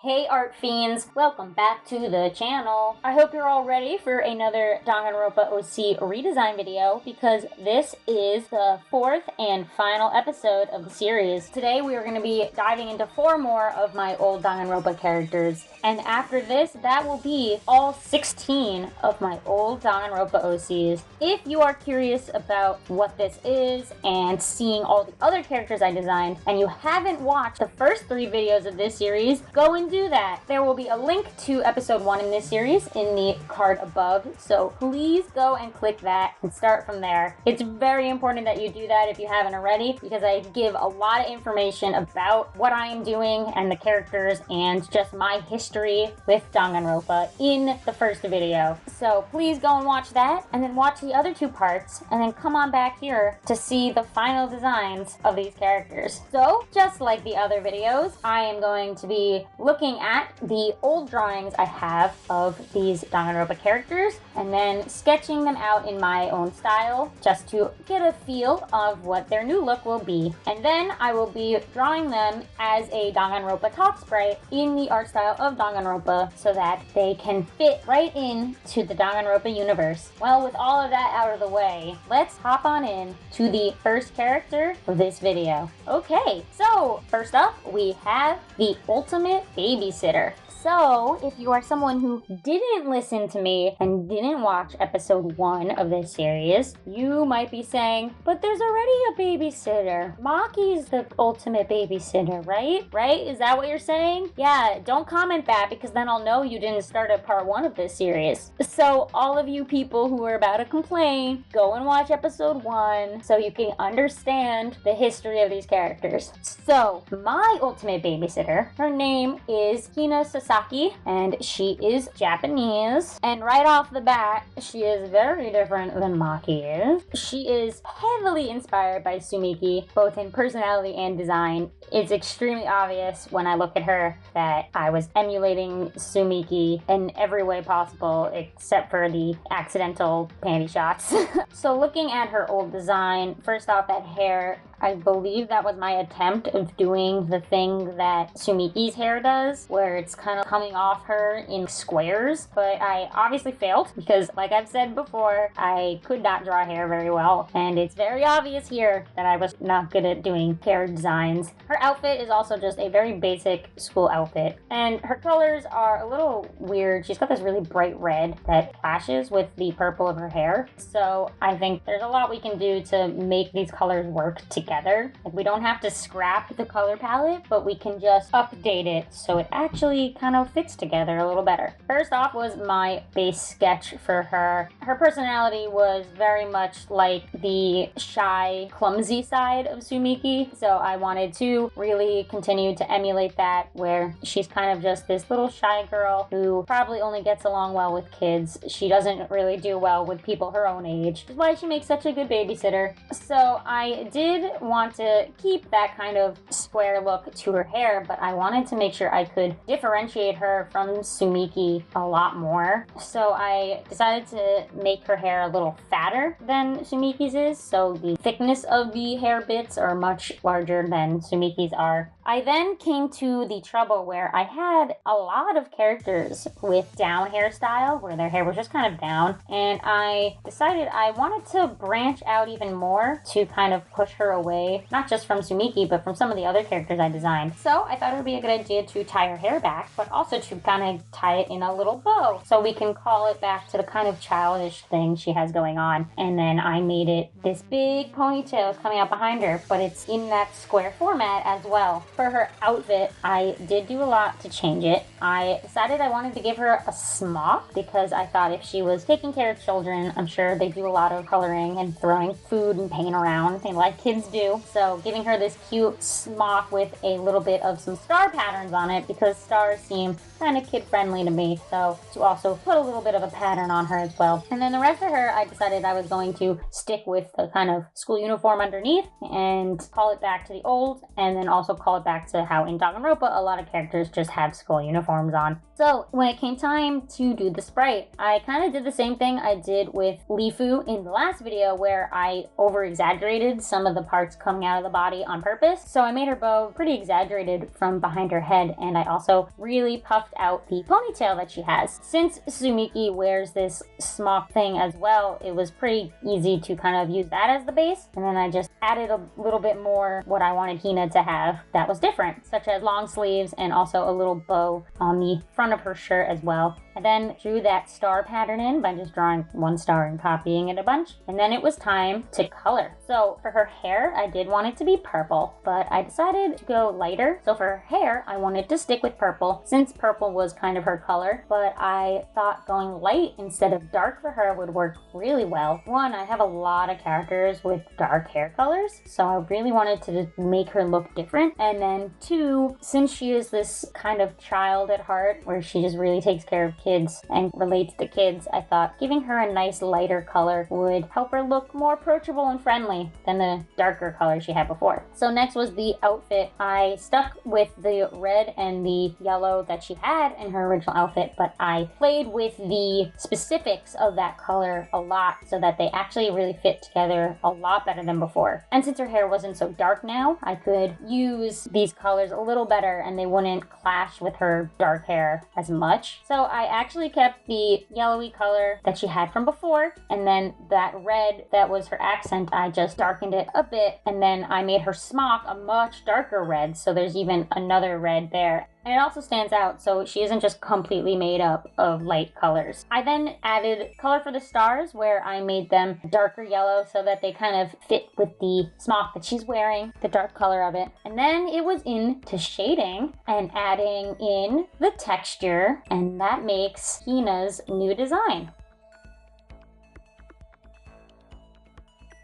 Hey art fiends, welcome back to the channel. I hope you're all ready for another Danganronpa OC redesign video because this is the fourth and final episode of the series. Today we are going to be diving into 4 more of my old Danganronpa characters, and after this that will be all 16 of my old Danganronpa OCs. If you are curious about what this is and seeing all the other characters I designed and you haven't watched the first 3 videos of this series, go and do that. There will be a link to episode 1 in this series in the card above, so please go and click that and start from there. It's very important that you do that if you haven't already, because I give a lot of information about what I am doing and the characters and just my history with Danganronpa in the first video. So please go and watch that, and then watch the other 2 parts, and then come on back here to see the final designs of these characters. So, just like the other videos, I am going to be looking at the old drawings I have of these Danganronpa characters and then sketching them out in my own style just to get a feel of what their new look will be. And then I will be drawing them as a Danganronpa top sprite in the art style of Danganronpa so that they can fit right into the Danganronpa universe. Well, with all of that out of the way, let's hop on in to the first character of this video. Okay, so first up we have the ultimate babysitter. So, if you are someone who didn't listen to me and didn't watch episode 1 of this series, you might be saying, but there's already a babysitter. Maki's the ultimate babysitter, right? Right? Is that what you're saying? Yeah, don't comment that because then I'll know you didn't start at part 1 of this series. So, all of you people who are about to complain, go and watch episode 1 so you can understand the history of these characters. So, my ultimate babysitter, her name is Hina Sasaki, and she is Japanese, and right off the bat she is very different than Maki is. She is heavily inspired by Sumiki, both in personality and design. It's extremely obvious when I look at her that I was emulating Sumiki in every way possible except for the accidental panty shots. So looking at her old design, first off, that hair, I believe that was my attempt of doing the thing that Sumiki's hair does, where it's kind of coming off her in squares, but I obviously failed because, like I've said before, I could not draw hair very well, and it's very obvious here that I was not good at doing hair designs. Her outfit is also just a very basic school outfit, and her colors are a little weird. She's got this really bright red that clashes with the purple of her hair, so I think there's a lot we can do to make these colors work together. Like, we don't have to scrap the color palette, but we can just update it so it actually kind of fits together a little better. First off was my base sketch for her. Her personality was very much like the shy, clumsy side of Sumiki, so I wanted to really continue to emulate that, where she's kind of just this little shy girl who probably only gets along well with kids. She doesn't really do well with people her own age, which is why she makes such a good babysitter. So I did want to keep that kind of square look to her hair, but I wanted to make sure I could differentiate her from Sumiki a lot more. So I decided to make her hair a little fatter than Sumiki's is, so the thickness of the hair bits are much larger than Sumiki's are. I then came to the trouble where I had a lot of characters with down hairstyle, where their hair was just kind of down, and I decided I wanted to branch out even more to kind of push her away, not just from Sumiki, but from some of the other characters I designed. So I thought it would be a good idea to tie her hair back, but also to kind of tie it in a little bow, so we can call it back to the kind of childish thing she has going on. And then I made it this big ponytail coming out behind her, but it's in that square format as well. For her outfit, I did do a lot to change it. I decided I wanted to give her a smock because I thought if she was taking care of children, I'm sure they do a lot of coloring and throwing food and paint around, and like kids do. So giving her this cute smock with a little bit of some star patterns on it, because stars seem kind of kid-friendly to me, so to also put a little bit of a pattern on her as well. And then the rest of her, I decided I was going to stick with the kind of school uniform underneath and call it back to the old, and then also call it back to how in Danganronpa a lot of characters just have school uniforms on. So when it came time to do the sprite, I kind of did the same thing I did with Lifu in the last video, where I over-exaggerated some of the parts parts coming out of the body on purpose. So I made her bow pretty exaggerated from behind her head, and I also really puffed out the ponytail that she has. Since Sumiki wears this smock thing as well, it was pretty easy to kind of use that as the base, and then I just added a little bit more what I wanted Hina to have that was different, such as long sleeves and also a little bow on the front of her shirt as well. I then drew that star pattern in by just drawing one star and copying it a bunch. And then it was time to color. So for her hair, I did want it to be purple, but I decided to go lighter. So for her hair, I wanted to stick with purple since purple was kind of her color, but I thought going light instead of dark for her would work really well. One, I have a lot of characters with dark hair colors, so I really wanted to make her look different. And then two, since she is this kind of child at heart where she just really takes care of kids and relates to kids, I thought giving her a nice lighter color would help her look more approachable and friendly than the darker color she had before. So next was the outfit. I stuck with the red and the yellow that she had in her original outfit, but I played with the specifics of that color a lot so that they actually really fit together a lot better than before. And since her hair wasn't so dark now, I could use these colors a little better and they wouldn't clash with her dark hair as much. So I actually kept the yellowy color that she had from before, and then that red that was her accent, I just darkened it a bit, and then I made her smock a much darker red, so there's even another red there. And it also stands out, so she isn't just completely made up of light colors. I then added color for the stars, where I made them darker yellow so that they kind of fit with the smock that she's wearing, the dark color of it. And then it was into shading and adding in the texture, and that makes Hina's new design.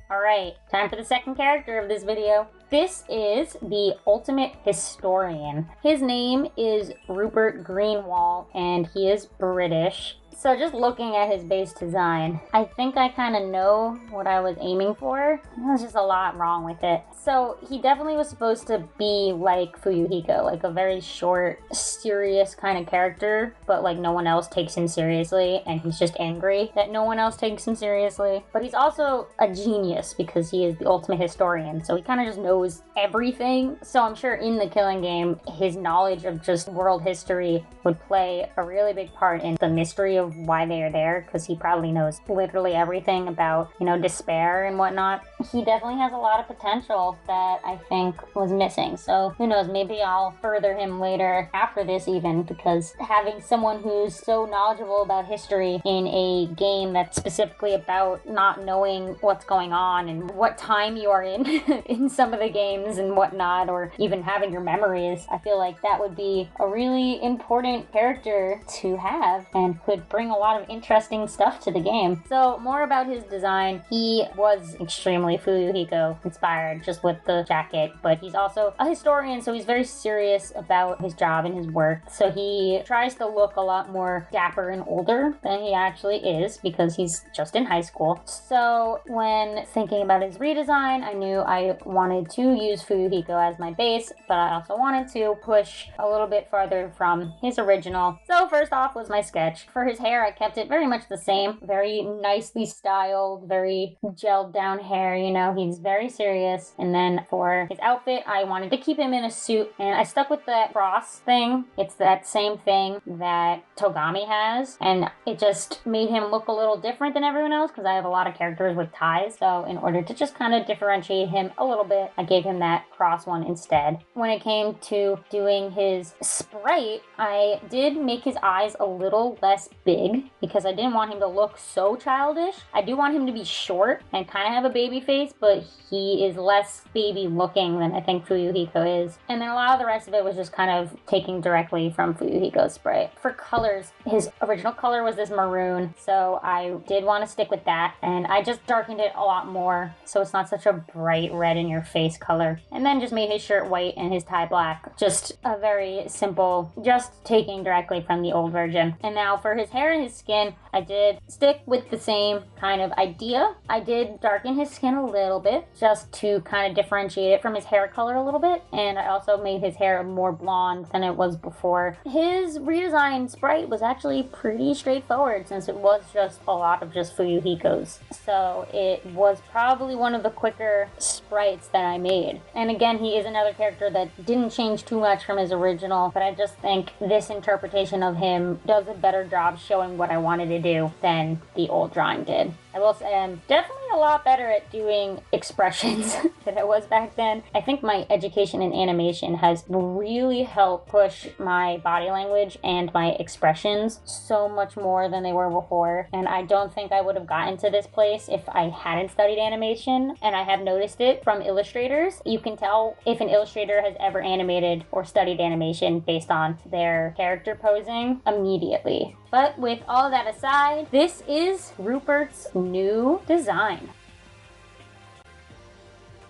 Alright, time for the second character of this video. This is the ultimate historian. His name is Rupert Greenwall, and he is British. So just looking at his base design, I think I kind of know what I was aiming for. There's just a lot wrong with it. So he definitely was supposed to be like Fuyuhiko, like a very short, serious kind of character, but like no one else takes him seriously, and he's just angry that no one else takes him seriously. But he's also a genius because he is the ultimate historian, so he kind of just knows everything. So I'm sure in the Killing Game, his knowledge of just world history would play a really big part in the mystery of why they are there, because he probably knows literally everything about, you know, despair and whatnot. He definitely has a lot of potential that I think was missing. So who knows, maybe I'll further him later after this even, because having someone who's so knowledgeable about history in a game that's specifically about not knowing what's going on and what time you are in in some of the games and whatnot, or even having your memories, I feel like that would be a really important character to have and could bring a lot of interesting stuff to the game. So more about his design. He was extremely Fuyuhiko inspired just with the jacket, but he's also a historian, so he's very serious about his job and his work. So he tries to look a lot more dapper and older than he actually is because he's just in high school. So when thinking about his redesign, I knew I wanted to use Fuyuhiko as my base, but I also wanted to push a little bit farther from his original. So first off was my sketch. For his hair, I kept it very much the same. Very nicely styled, very gelled down hair, you know, he's very serious. And then for his outfit, I wanted to keep him in a suit, and I stuck with that cross thing. It's that same thing that Togami has, and it just made him look a little different than everyone else because I have a lot of characters with ties. So in order to just kind of differentiate him a little bit, I gave him that cross one instead. When it came to doing his sprite, I did make his eyes a little less big because I didn't want him to look so childish. I do want him to be short and kind of have a baby face, but he is less baby looking than I think Fuyuhiko is. And then a lot of the rest of it was just kind of taking directly from Fuyuhiko's sprite. For colors, his original color was this maroon, so I did want to stick with that, and I just darkened it a lot more so it's not such a bright red in your face color. And then just made his shirt white and his tie black. Just a very simple, just taking directly from the old version. And now for his hair, hair and his skin, I did stick with the same kind of idea. I did darken his skin a little bit just to kind of differentiate it from his hair color a little bit, and I also made his hair more blonde than it was before. His redesigned sprite was actually pretty straightforward since it was just a lot of just Fuyuhiko's. So it was probably one of the quicker sprites that I made. And again, he is another character that didn't change too much from his original, but I just think this interpretation of him does a better job showing what I wanted to do than the old drawing did. I will say I'm definitely a lot better at doing expressions than I was back then. I think my education in animation has really helped push my body language and my expressions so much more than they were before. And I don't think I would have gotten to this place if I hadn't studied animation. And I have noticed it from illustrators. You can tell if an illustrator has ever animated or studied animation based on their character posing immediately. But with all that aside, this is Rupert's new design.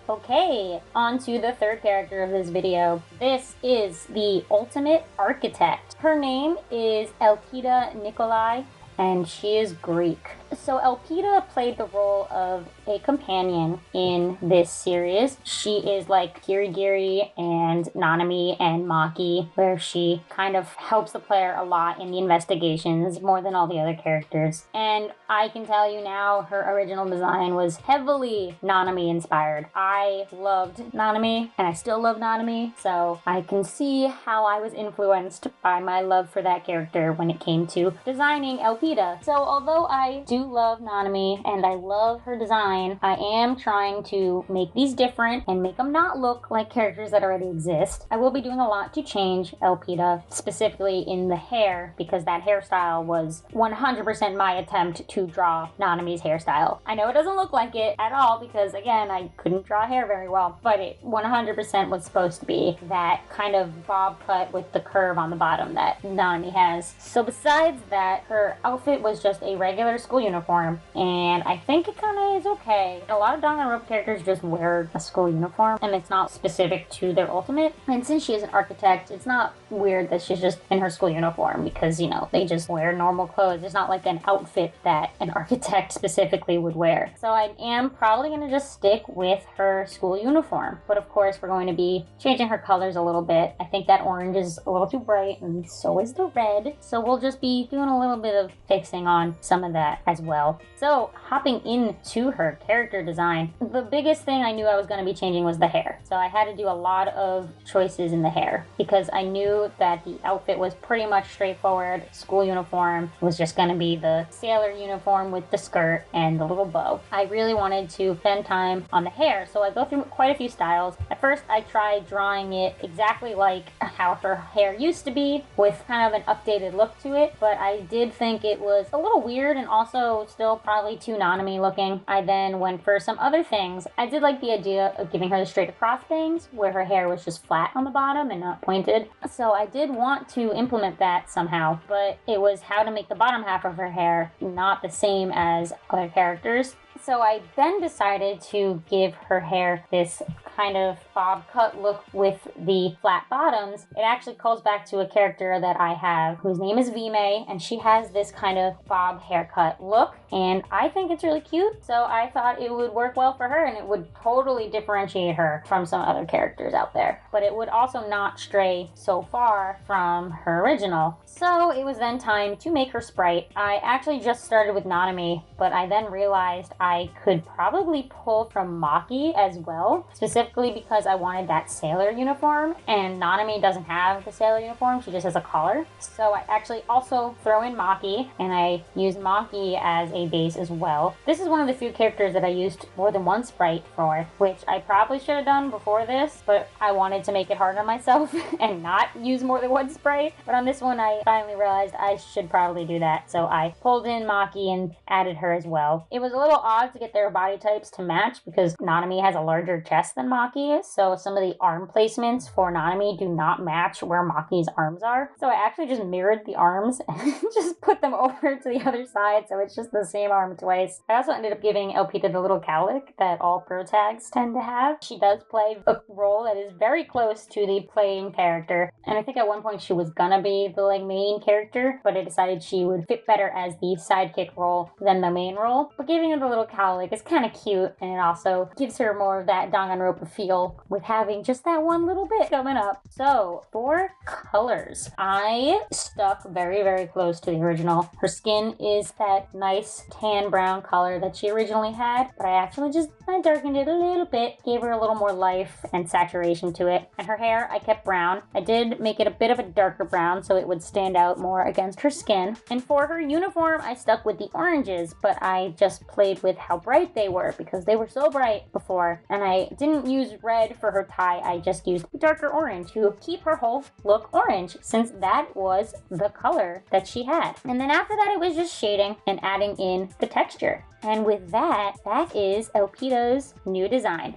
Okay, on to the third character of this video. This is the ultimate architect. Her name is Elpida Nikolai, and she is Greek. So Elpida played the role of a companion in this series. She is like Kirigiri and Nanami and Maki, where she kind of helps the player a lot in the investigations more than all the other characters. And I can tell you now, her original design was heavily Nanami inspired. I loved Nanami, and I still love Nanami, so I can see how I was influenced by my love for that character when it came to designing Elpida. So although I do love Nanami and I love her design, I am trying to make these different and make them not look like characters that already exist. I will be doing a lot to change Elpida, specifically in the hair, because that hairstyle was 100% my attempt to draw Nanami's hairstyle. I know it doesn't look like it at all because, again, I couldn't draw hair very well, but it 100% was supposed to be that kind of bob cut with the curve on the bottom that Nanami has. So besides that, her outfit was just a regular school uniform, and I think it kind of is okay. A lot of Danganronpa characters just wear a school uniform, and it's not specific to their ultimate. And since she is an architect, it's not weird that she's just in her school uniform because, you know, they just wear normal clothes. It's not like an outfit that an architect specifically would wear. So I am probably going to just stick with her school uniform. But of course, we're going to be changing her colors a little bit. I think that orange is a little too bright, and so is the red. So we'll just be doing a little bit of fixing on some of that as well. So hopping into her character design, the biggest thing I knew I was going to be changing was the hair. So I had to do a lot of choices in the hair because I knew that the outfit was pretty much straightforward. School uniform was just going to be the sailor uniform with the skirt and the little bow. I really wanted to spend time on the hair, so I go through quite a few styles. At first, I tried drawing it exactly like how her hair used to be with kind of an updated look to it, but I did think it was a little weird and also still probably too Nanami looking. I then went for some other things. I did like the idea of giving her the straight across bangs where her hair was just flat on the bottom and not pointed. So I did want to implement that somehow, but it was how to make the bottom half of her hair not the same as other characters. So I then decided to give her hair this kind of bob cut look with the flat bottoms. It actually calls back to a character that I have whose name is Vime, and she has this kind of bob haircut look, and I think it's really cute. So I thought it would work well for her, and it would totally differentiate her from some other characters out there. But it would also not stray so far from her original. So it was then time to make her sprite. I actually just started with Nanami, but I then realized I could probably pull from Maki as well, specifically because I wanted that sailor uniform, and Nanami doesn't have the sailor uniform, she just has a collar. So I actually also throw in Maki, and I use Maki as a base as well. This is one of the few characters that I used more than one sprite for, which I probably should have done before this, but I wanted to make it hard on myself and not use more than one sprite. But on this one, I finally realized I should probably do that, so I pulled in Maki and added her as well. It was a little odd to get their body types to match because Nanami has a larger chest than Maki, so some of the arm placements for Nanami do not match where Maki's arms are. So I actually just mirrored the arms and just put them over to the other side, so it's just the same arm twice. I also ended up giving Elpida the little cowlick that all pro tags tend to have. She does play a role that is very close to the playing character, and I think at one point she was gonna be the main character, but I decided she would fit better as the sidekick role than the main role. But giving her the little cowlick is kind of cute, and it also gives her more of that Danganronpa feel with having just that one little bit coming up. So for colors, I stuck very, very close to the original. Her skin is that nice tan brown color that she originally had, but I actually just darkened it a little bit, gave her a little more life and saturation to it. And her hair, I kept brown. I did make it a bit of a darker brown so it would stand out more against her skin. And for her uniform, I stuck with the oranges, but I just played with how bright they were because they were so bright before. And I didn't use red for her tie, I just used darker orange to keep her whole look orange, since that was the color that she had. And then after that, it was just shading and adding in the texture. And with that, that is Elpida's new design.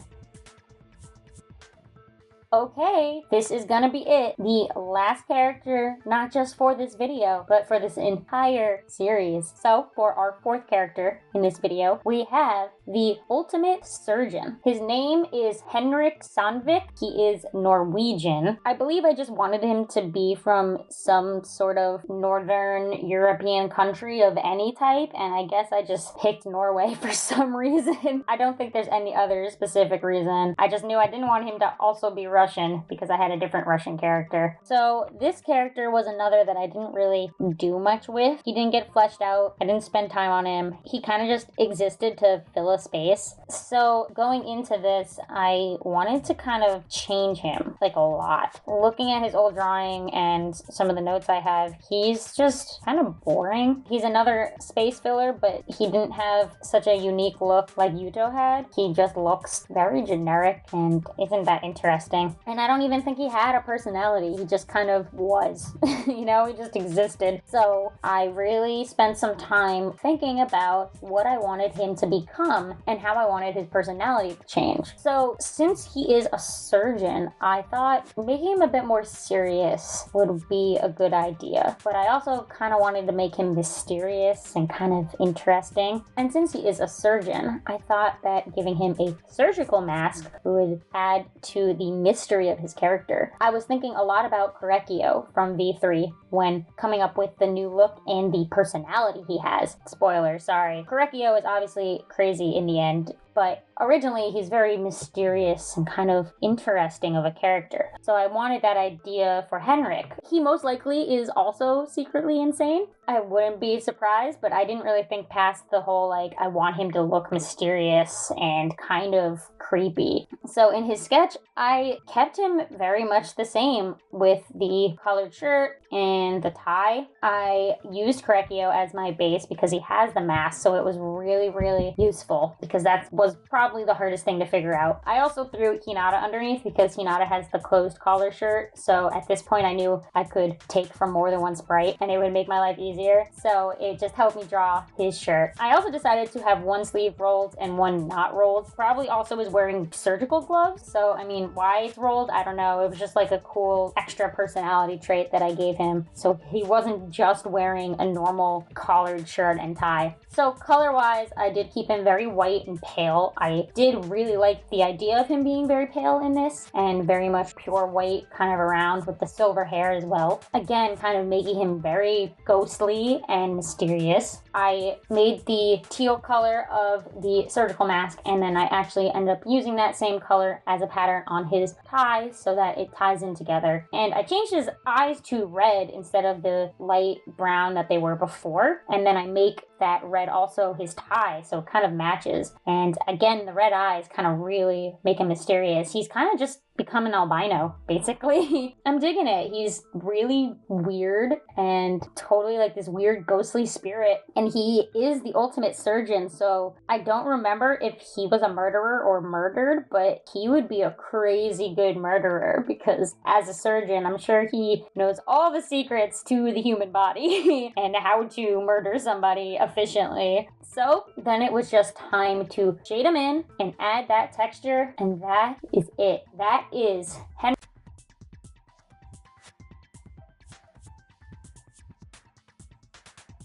Okay, this is gonna be it. The last character, not just for this video, but for this entire series. So, for our fourth character in this video, we have the ultimate surgeon. His name is Henrik Sandvik. He is Norwegian. I believe I just wanted him to be from some sort of northern European country of any type, and I guess I just picked Norway for some reason. I don't think there's any other specific reason. I just knew I didn't want him to also be Russian because I had a different Russian character. So this character was another that I didn't really do much with. He didn't get fleshed out. I didn't spend time on him. He kind of just existed to fill a space. So going into this, I wanted to kind of change him a lot. Looking at his old drawing and some of the notes I have, he's just kind of boring. He's another space filler, but he didn't have such a unique look like Yuto had. He just looks very generic and isn't that interesting. And I don't even think he had a personality. He just kind of was. He just existed. So I really spent some time thinking about what I wanted him to become and how I wanted his personality to change. So since he is a surgeon, I thought making him a bit more serious would be a good idea. But I also kind of wanted to make him mysterious and kind of interesting. And since he is a surgeon, I thought that giving him a surgical mask would add to the mystery of his character. I was thinking a lot about Korekio from V3 when coming up with the new look and the personality he has. Spoiler, sorry. Korekio is obviously crazy in the end, but originally he's very mysterious and kind of interesting of a character. So I wanted that idea for Henrik. He most likely is also secretly insane. I wouldn't be surprised, but I didn't really think past the whole I want him to look mysterious and kind of creepy. So in his sketch, I kept him very much the same with the collared shirt and the tie. I used Korekio as my base because he has the mask, so it was really, really useful because that was probably the hardest thing to figure out. I also threw Hinata underneath because Hinata has the closed collar shirt, so at this point I knew I could take from more than one sprite and it would make my life easier, so it just helped me draw his shirt. I also decided to have one sleeve rolled and one not rolled. Probably also was wearing surgical gloves, so I mean, why it's rolled, I don't know. It was just a cool extra personality trait that I gave him, so he wasn't just wearing a normal collared shirt and tie. So color-wise, I did keep him very white and pale. I did really like the idea of him being very pale in this and very much pure white kind of around with the silver hair as well. Again, kind of making him very ghostly and mysterious. I made the teal color of the surgical mask, and then I actually ended up using that same color as a pattern on his tie so that it ties in together. And I changed his eyes to red instead of the light brown that they were before, and then I make that red also his tie, so it kind of matches. And again, the red eyes kind of really make him mysterious. He's kind of just become an albino, basically. I'm digging it. He's really weird and totally this weird ghostly spirit. And he is the ultimate surgeon, so I don't remember if he was a murderer or murdered, but he would be a crazy good murderer because as a surgeon, I'm sure he knows all the secrets to the human body and how to murder somebody efficiently. So then it was just time to shade them in and add that texture, and that is it. That is Henry.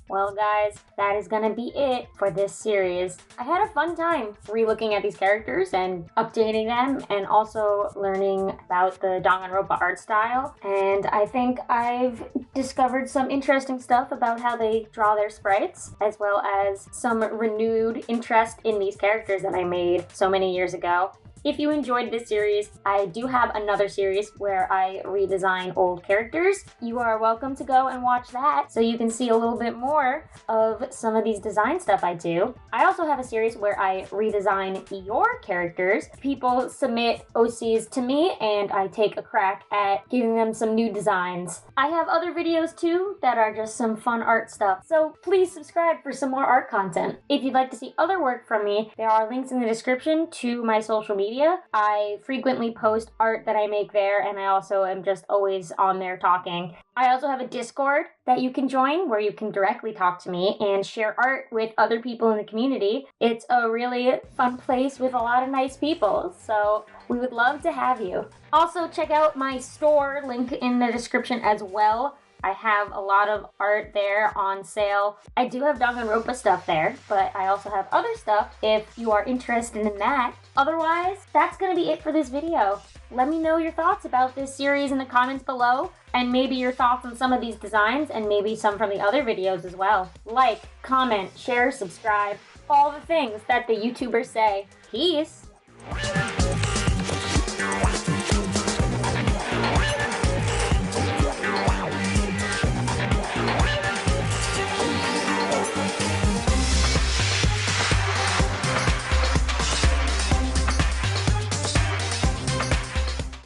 Well guys, that is gonna be it for this series. I had a fun time re-looking at these characters and updating them, and also learning about the Danganronpa art style. And I think I've discovered some interesting stuff about how they draw their sprites, as well as some renewed interest in these characters that I made so many years ago. If you enjoyed this series, I do have another series where I redesign old characters. You are welcome to go and watch that so you can see a little bit more of some of these design stuff I do. I also have a series where I redesign your characters. People submit OCs to me and I take a crack at giving them some new designs. I have other videos too that are just some fun art stuff, so please subscribe for some more art content. If you'd like to see other work from me, there are links in the description to my social media. I frequently post art that I make there, and I also am just always on there talking. I also have a Discord that you can join where you can directly talk to me and share art with other people in the community. It's a really fun place with a lot of nice people, so we would love to have you. Also, check out my store, link in the description as well. I have a lot of art there on sale. I do have Danganronpa stuff there, but I also have other stuff if you are interested in that. Otherwise, that's gonna be it for this video. Let me know your thoughts about this series in the comments below, and maybe your thoughts on some of these designs, and maybe some from the other videos as well. Like, comment, share, subscribe, all the things that the YouTubers say. Peace!